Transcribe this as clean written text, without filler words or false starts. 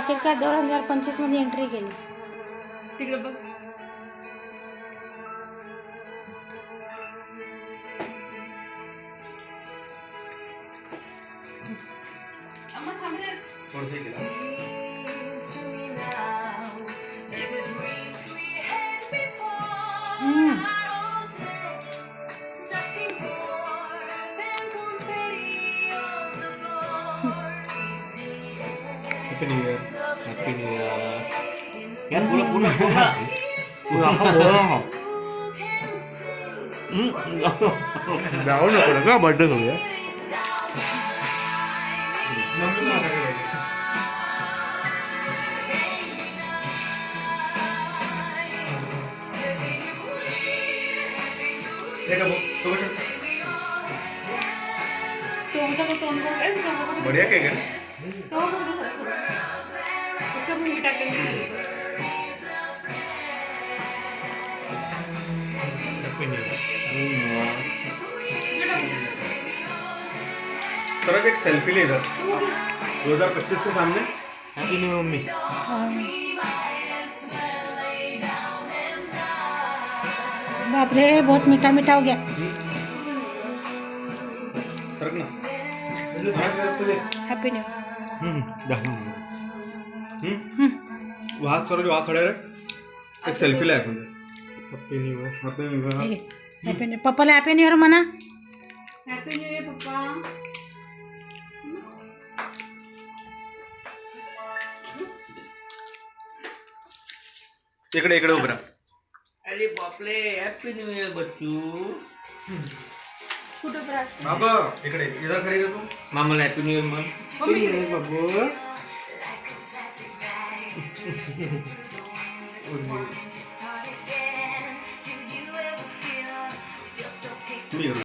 अखेरकार 2025 मध्ये एंट्री केली. तिकडे बघ. अम्मा थांब रे. थोडंसं केलं. Happy new year. Happy new year. यार पूरा बोला. जाऊ नको का बर्थडे करूया. बढ़िया केक है. Happy new year. सर एक सेल्फी ले इधर 2025 के सामने. Happy new mummy. बाप रे, बहुत मीठा मीठा हो गया. सरक ना. Happy new. वहाँ सर वहाँ खड़े रहे. एक सेल्फी ले अपन. Happy new year. Happy new year. Happy new. पप्पाला हैप्पी न्यू इयर म्हणा. हॅपी न्यू इयर पप्पा. इकडे इकडे उभं राहा. अरे बापले, हॅपी न्यू इयर बच्चू. कुठं प्रार्थना. बाबा इकडे इधर खड़ी रह तू. मामाला हॅपी न्यू इयर म्हण. मम्मी इकडे. बाबू. मी